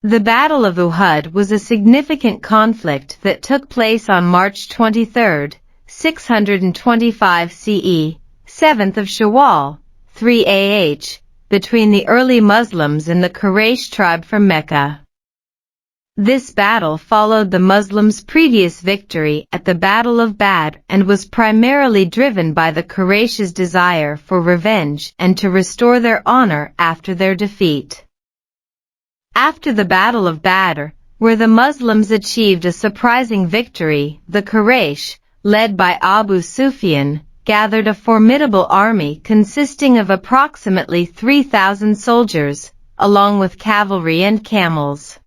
The Battle of Uhud was a significant conflict that took place on March 23, 625 CE, 7th of Shawwal, 3 AH, between the early Muslims and the Quraysh tribe from Mecca. This battle followed the Muslims' previous victory at the Battle of Badr and was primarily driven by the Quraysh's desire for revenge and to restore their honor after their defeat. After the Battle of Badr, where the Muslims achieved a surprising victory, the Quraysh, led by Abu Sufyan, gathered a formidable army consisting of approximately 3,000 soldiers, along with cavalry and camels.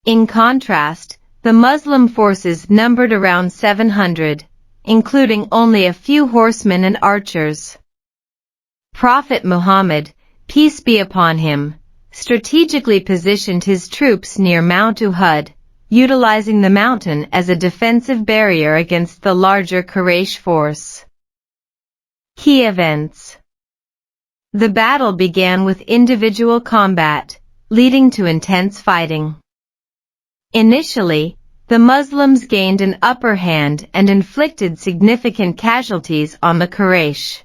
In contrast, the Muslim forces numbered around 700, including only a few horsemen and archers. Prophet Muhammad, peace be upon him, strategically positioned his troops near Mount Uhud, utilizing the mountain as a defensive barrier against the larger Quraysh force. Key events. The battle began with individual combat, leading to intense fighting. Initially, the Muslims gained an upper hand and inflicted significant casualties on the Quraysh.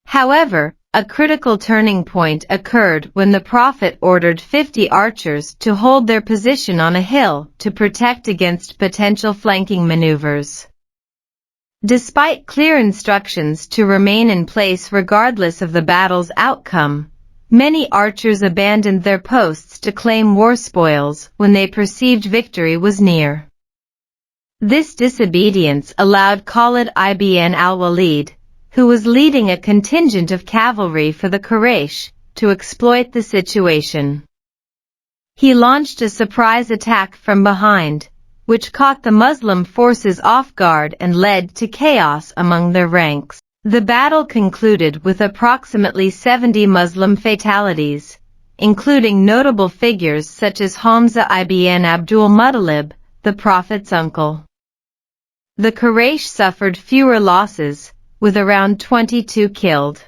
However, a critical turning point occurred when the Prophet ordered 50 archers to hold their position on a hill to protect against potential flanking maneuvers. Despite clear instructions to remain in place regardless of the battle's outcome, many archers abandoned their posts to claim war spoils when they perceived victory was near. This disobedience allowed Khalid ibn al-Walid, who was leading a contingent of cavalry for the Quraysh, to exploit the situation. He launched a surprise attack from behind, which caught the Muslim forces off guard and led to chaos among their ranks. The battle concluded with approximately 70 Muslim fatalities, including notable figures such as Hamza ibn Abdul Muttalib, the Prophet's uncle. The Quraysh suffered fewer losses, with around 22 killed.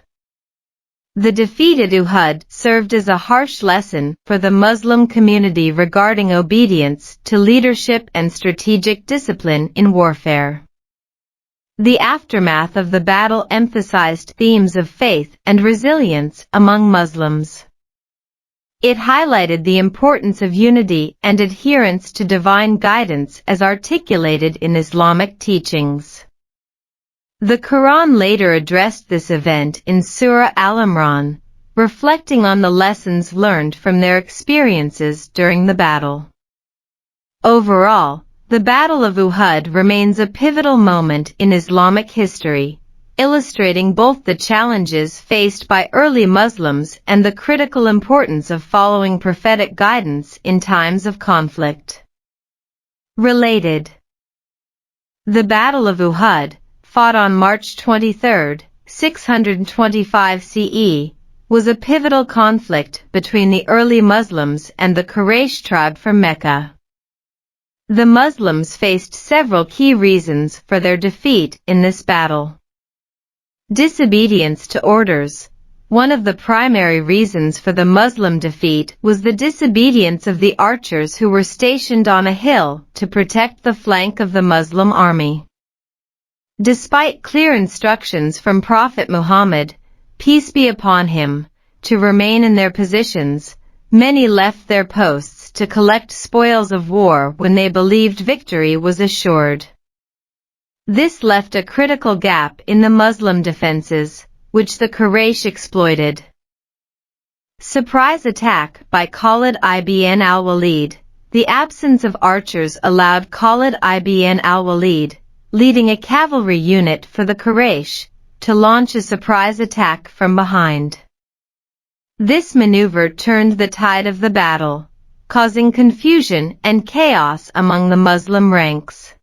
The defeat at Uhud served as a harsh lesson for the Muslim community regarding obedience to leadership and strategic discipline in warfare. The aftermath of the battle emphasized themes of faith and resilience among Muslims. It highlighted the importance of unity and adherence to divine guidance as articulated in Islamic teachings. The Quran later addressed this event in Surah Al-Imran, reflecting on the lessons learned from their experiences during the battle. Overall, the Battle of Uhud remains a pivotal moment in Islamic history, illustrating both the challenges faced by early Muslims and the critical importance of following prophetic guidance in times of conflict. Related. The Battle of Uhud, fought on March 23, 625 CE, was a pivotal conflict between the early Muslims and the Quraysh tribe from Mecca. The Muslims faced several key reasons for their defeat in this battle. Disobedience to orders. One of the primary reasons for the Muslim defeat was the disobedience of the archers who were stationed on a hill to protect the flank of the Muslim army. Despite clear instructions from Prophet Muhammad, peace be upon him, to remain in their positions, many left their posts to collect spoils of war when they believed victory was assured. This left a critical gap in the Muslim defenses, which the Quraysh exploited. Surprise attack by Khalid ibn al-Walid. The absence of archers allowed Khalid ibn al-Walid, leading a cavalry unit for the Quraysh, to launch a surprise attack from behind. This maneuver turned the tide of the battle, causing confusion and chaos among the Muslim ranks.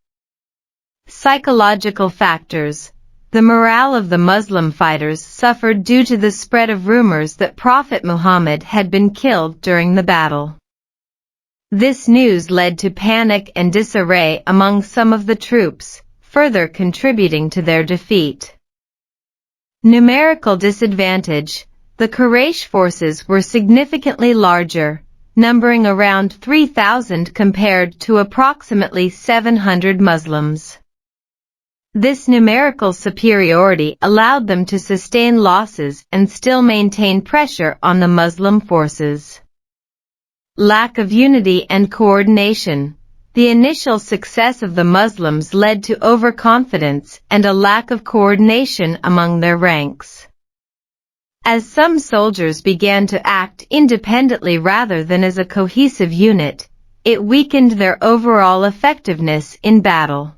Psychological factors. The morale of the Muslim fighters suffered due to the spread of rumors that Prophet Muhammad had been killed during the battle. This news led to panic and disarray among some of the troops, further contributing to their defeat. Numerical disadvantage. The Quraysh forces were significantly larger, numbering around 3,000 compared to approximately 700 Muslims. This numerical superiority allowed them to sustain losses and still maintain pressure on the Muslim forces. Lack of unity and coordination. The initial success of the Muslims led to overconfidence and a lack of coordination among their ranks. As some soldiers began to act independently rather than as a cohesive unit, it weakened their overall effectiveness in battle.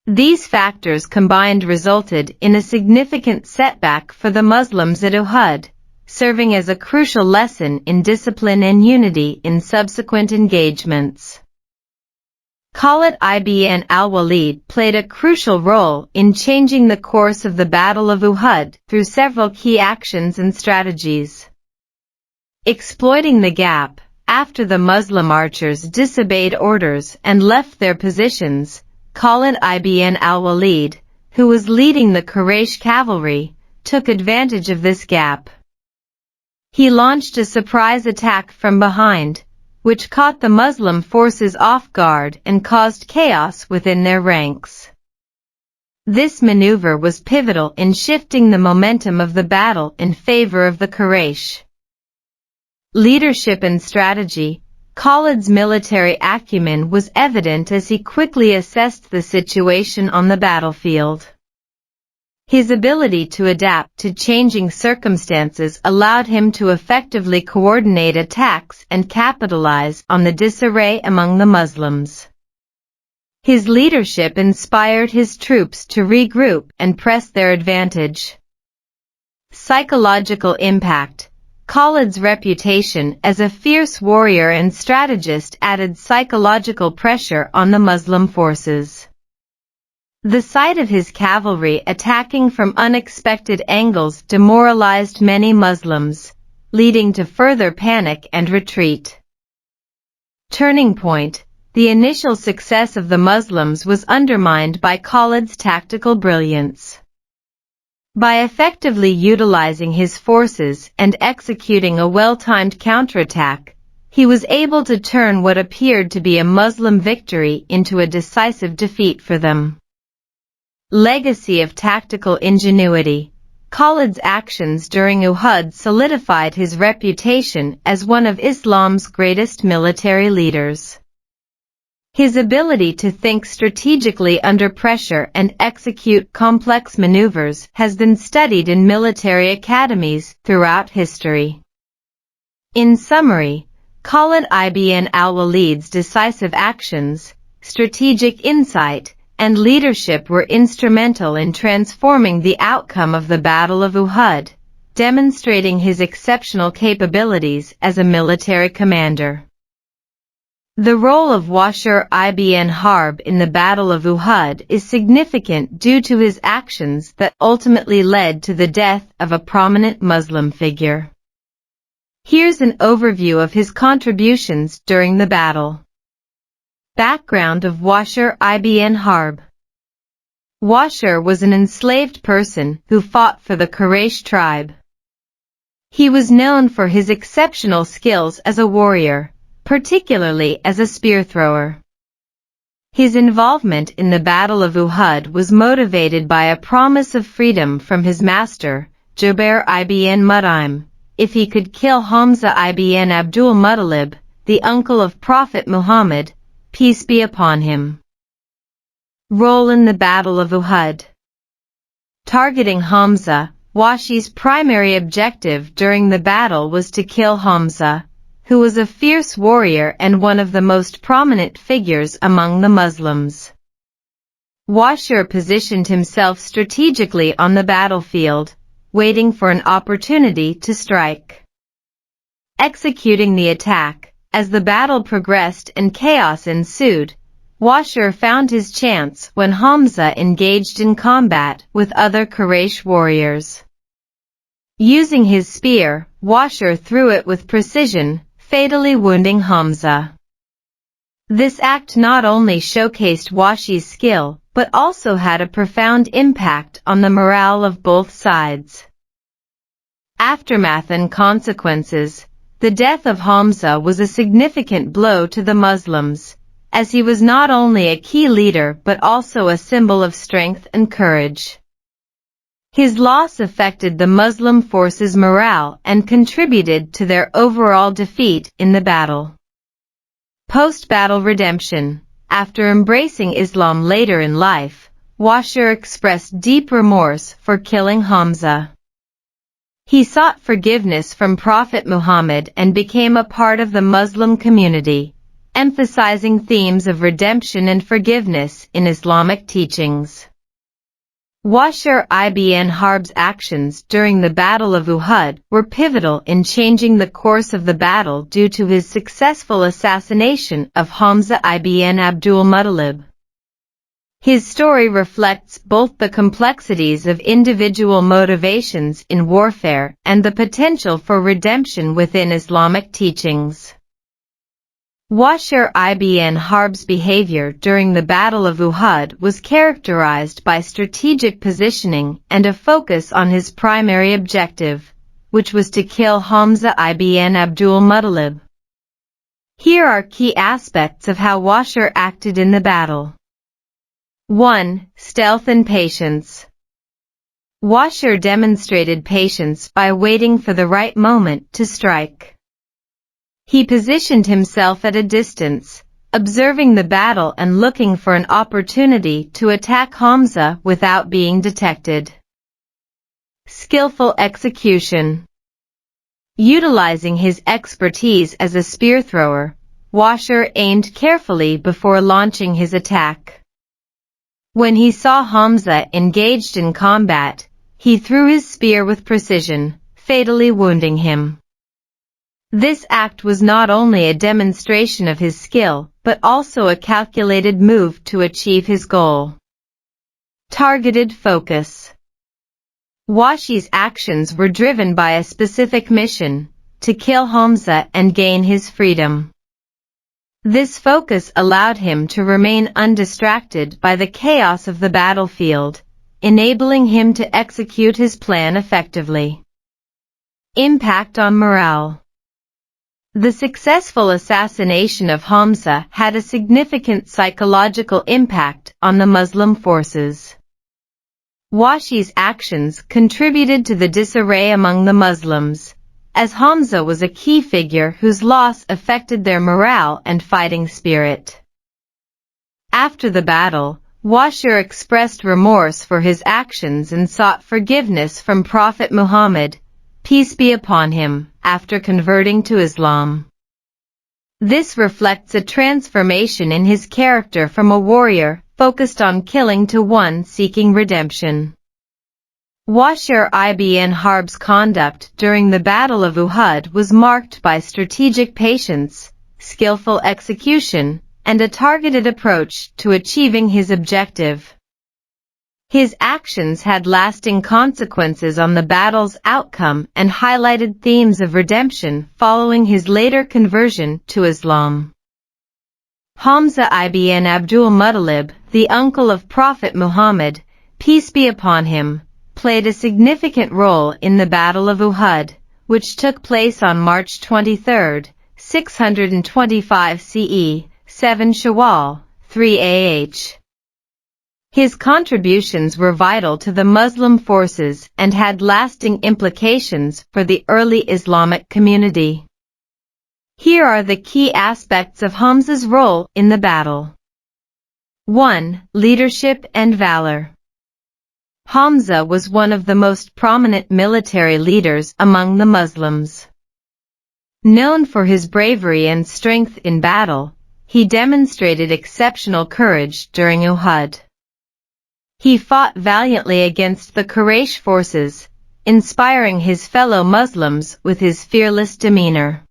These factors combined resulted in a significant setback for the Muslims at Uhud, serving as a crucial lesson in discipline and unity in subsequent engagements. Khalid ibn al-Walid played a crucial role in changing the course of the Battle of Uhud through several key actions and strategies. Exploiting the gap, after the Muslim archers disobeyed orders and left their positions, Khalid ibn al-Walid, who was leading the Quraysh cavalry, took advantage of this gap. He launched a surprise attack from behind, which caught the Muslim forces off guard and caused chaos within their ranks. This maneuver was pivotal in shifting the momentum of the battle in favor of the Quraysh. Leadership and strategy. Khalid's military acumen was evident as he quickly assessed the situation on the battlefield. His ability to adapt to changing circumstances allowed him to effectively coordinate attacks and capitalize on the disarray among the Muslims. His leadership inspired his troops to regroup and press their advantage. Psychological impact. Khalid's reputation as a fierce warrior and strategist added psychological pressure on the Muslim forces. The sight of his cavalry attacking from unexpected angles demoralized many Muslims, leading to further panic and retreat. Turning point. The initial success of the Muslims was undermined by Khalid's tactical brilliance. By effectively utilizing his forces and executing a well-timed counterattack, he was able to turn what appeared to be a Muslim victory into a decisive defeat for them. Legacy of tactical ingenuity. Khalid's actions during Uhud solidified his reputation as one of Islam's greatest military leaders. His ability to think strategically under pressure and execute complex maneuvers has been studied in military academies throughout history. In summary, Khalid ibn al-Walid's decisive actions, strategic insight, and leadership were instrumental in transforming the outcome of the Battle of Uhud, demonstrating his exceptional capabilities as a military commander. The role of Washer ibn Harb in the Battle of Uhud is significant due to his actions that ultimately led to the death of a prominent Muslim figure. Here's an overview of his contributions during the battle. Background of Washer ibn Harb. Washer was an enslaved person who fought for the Quraysh tribe. He was known for his exceptional skills as a warrior, particularly as a spear thrower. His involvement in the Battle of Uhud was motivated by a promise of freedom from his master, Jubair ibn Mut'im, if he could kill Hamza ibn Abdul Muttalib, the uncle of Prophet Muhammad, peace be upon him. Role in the Battle of Uhud. Targeting Hamza. Washi's primary objective during the battle was to kill Hamza, who was a fierce warrior and one of the most prominent figures among the Muslims. Washer positioned himself strategically on the battlefield, waiting for an opportunity to strike. Executing the attack. As the battle progressed and chaos ensued, Washer found his chance when Hamza engaged in combat with other Quraysh warriors. Using his spear, Washer threw it with precision, fatally wounding Hamza. This act not only showcased Washi's skill, but also had a profound impact on the morale of both sides. Aftermath and consequences. the death of Hamza was a significant blow to the Muslims, as he was not only a key leader but also a symbol of strength and courage. His loss affected the Muslim forces' morale and contributed to their overall defeat in the battle. Post-battle redemption. After embracing Islam later in life, Washir expressed deep remorse for killing Hamza. He sought forgiveness from Prophet Muhammad and became a part of the Muslim community, emphasizing themes of redemption and forgiveness in Islamic teachings. Washir ibn Harb's actions during the Battle of Uhud were pivotal in changing the course of the battle due to his successful assassination of Hamza ibn Abdul Muttalib. His story reflects both the complexities of individual motivations in warfare and the potential for redemption within Islamic teachings. Washir ibn Harb's behavior during the Battle of Uhud was characterized by strategic positioning and a focus on his primary objective, which was to kill Hamza ibn Abdul Muttalib. Here are key aspects of how Washir acted in the battle. 1. Stealth and patience. Washir demonstrated patience by waiting for the right moment to strike. He positioned himself at a distance, observing the battle and looking for an opportunity to attack Hamza without being detected. Skillful execution. Utilizing his expertise as a spear thrower, Washir aimed carefully before launching his attack. When he saw Hamza engaged in combat, he threw his spear with precision, fatally wounding him. This act was not only a demonstration of his skill, but also a calculated move to achieve his goal. Targeted focus. Washi's actions were driven by a specific mission, to kill Hamza and gain his freedom. This focus allowed him to remain undistracted by the chaos of the battlefield, enabling him to execute his plan effectively. Impact on morale. The successful assassination of Hamza had a significant psychological impact on the Muslim forces. Washi's actions contributed to the disarray among the Muslims, as Hamza was a key figure whose loss affected their morale and fighting spirit. After the battle, Washir expressed remorse for his actions and sought forgiveness from Prophet Muhammad, peace be upon him, after converting to Islam. This reflects a transformation in his character from a warrior focused on killing to one seeking redemption. Washir ibn Harb's conduct during the Battle of Uhud was marked by strategic patience, skillful execution, and a targeted approach to achieving his objective. His actions had lasting consequences on the battle's outcome and highlighted themes of redemption following his later conversion to Islam. Hamza ibn Abdul Muttalib, the uncle of Prophet Muhammad, peace be upon him, played a significant role in the Battle of Uhud, which took place on March 23, 625 CE, 7 Shawwal, 3 AH. His contributions were vital to the Muslim forces and had lasting implications for the early Islamic community. Here are the key aspects of Hamza's role in the battle. 1. Leadership and valor. Hamza was one of the most prominent military leaders among the Muslims. Known for his bravery and strength in battle, he demonstrated exceptional courage during Uhud. He fought valiantly against the Quraysh forces, inspiring his fellow Muslims with his fearless demeanor.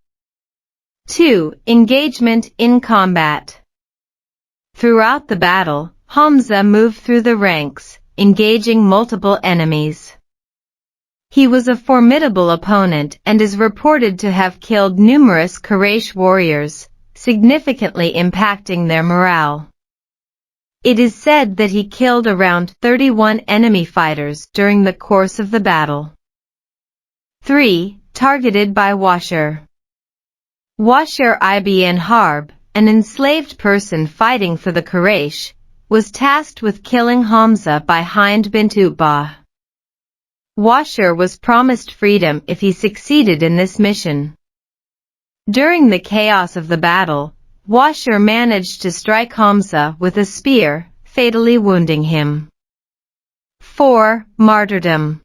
2. Engagement in combat. Throughout the battle, Hamza moved through the ranks, engaging multiple enemies. He was a formidable opponent and is reported to have killed numerous Quraysh warriors, significantly impacting their morale. It is said that he killed around 31 enemy fighters during the course of the battle. 3. Targeted by Washir. Washir ibn Harb, an enslaved person fighting for the Quraysh, was tasked with killing Hamza by Hind bint Utbah. Washir was promised freedom if he succeeded in this mission. During the chaos of the battle, Washir managed to strike Hamza with a spear, fatally wounding him. 4. Martyrdom.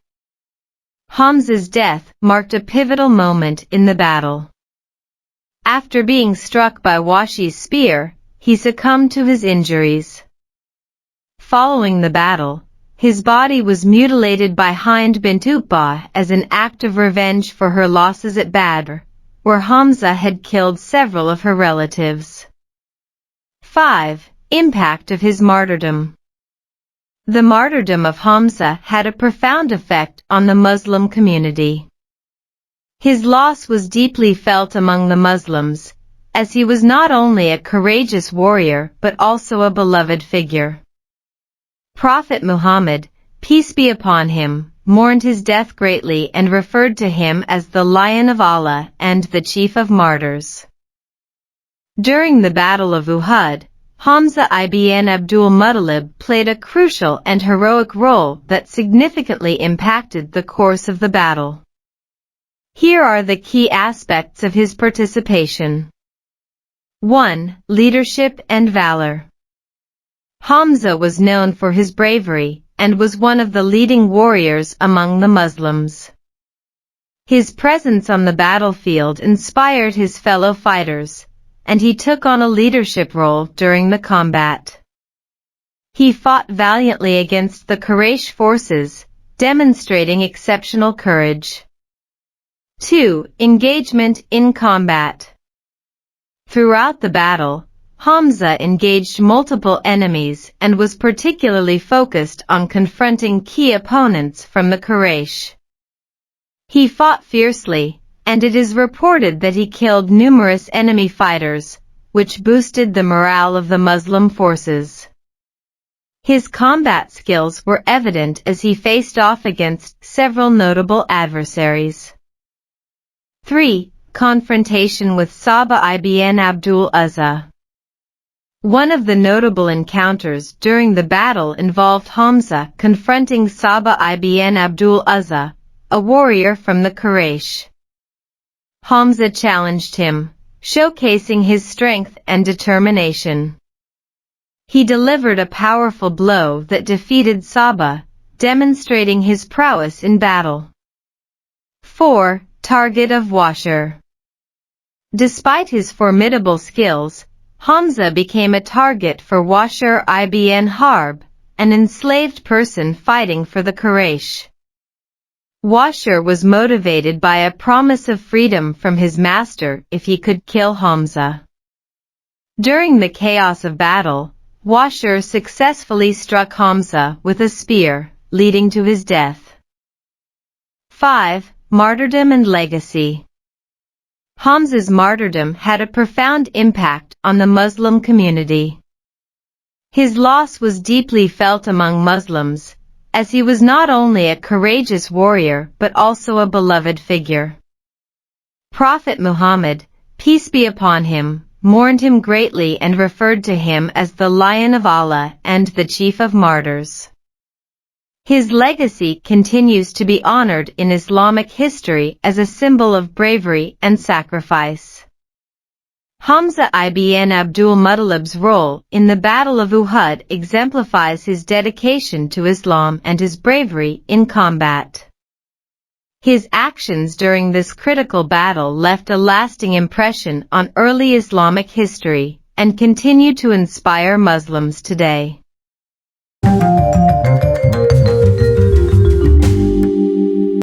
Hamza's death marked a pivotal moment in the battle. After being struck by Washir's spear, he succumbed to his injuries. Following the battle, his body was mutilated by Hind bint Utbah as an act of revenge for her losses at Badr, where Hamza had killed several of her relatives. 5. Impact of his martyrdom. The martyrdom of Hamza had a profound effect on the Muslim community. His loss was deeply felt among the Muslims, as he was not only a courageous warrior but also a beloved figure. Prophet Muhammad, peace be upon him, mourned his death greatly and referred to him as the Lion of Allah and the Chief of Martyrs. During the Battle of Uhud, Hamza ibn Abdul Muttalib played a crucial and heroic role that significantly impacted the course of the battle. Here are the key aspects of his participation. 1. Leadership and valor. Hamza was known for his bravery and was one of the leading warriors among the Muslims. His presence on the battlefield inspired his fellow fighters, and he took on a leadership role during the combat. He fought valiantly against the Quraysh forces, demonstrating exceptional courage. 2. Engagement in combat. Throughout the battle, Hamza engaged multiple enemies and was particularly focused on confronting key opponents from the Quraysh. He fought fiercely, and it is reported that he killed numerous enemy fighters, which boosted the morale of the Muslim forces. His combat skills were evident as he faced off against several notable adversaries. 3. Confrontation with Saba ibn Abdul Uzza. One of the notable encounters during the battle involved Hamza confronting Saba ibn Abdul Uzza, a warrior from the Quraysh. Hamza challenged him, showcasing his strength and determination. He delivered a powerful blow that defeated Saba, demonstrating his prowess in battle. 4. Target of Washir. Despite his formidable skills, Hamza became a target for Washir ibn Harb, an enslaved person fighting for the Quraysh. Washir was motivated by a promise of freedom from his master if he could kill Hamza. During the chaos of battle, Washir successfully struck Hamza with a spear, leading to his death. 5. Martyrdom and legacy. Hamza's martyrdom had a profound impact on the Muslim community. His loss was deeply felt among Muslims, as he was not only a courageous warrior but also a beloved figure. Prophet Muhammad, peace be upon him, mourned him greatly and referred to him as the Lion of Allah and the Chief of Martyrs. His legacy continues to be honored in Islamic history as a symbol of bravery and sacrifice. Hamza ibn Abdul Muttalib's role in the Battle of Uhud exemplifies his dedication to Islam and his bravery in combat. His actions during this critical battle left a lasting impression on early Islamic history and continue to inspire Muslims today.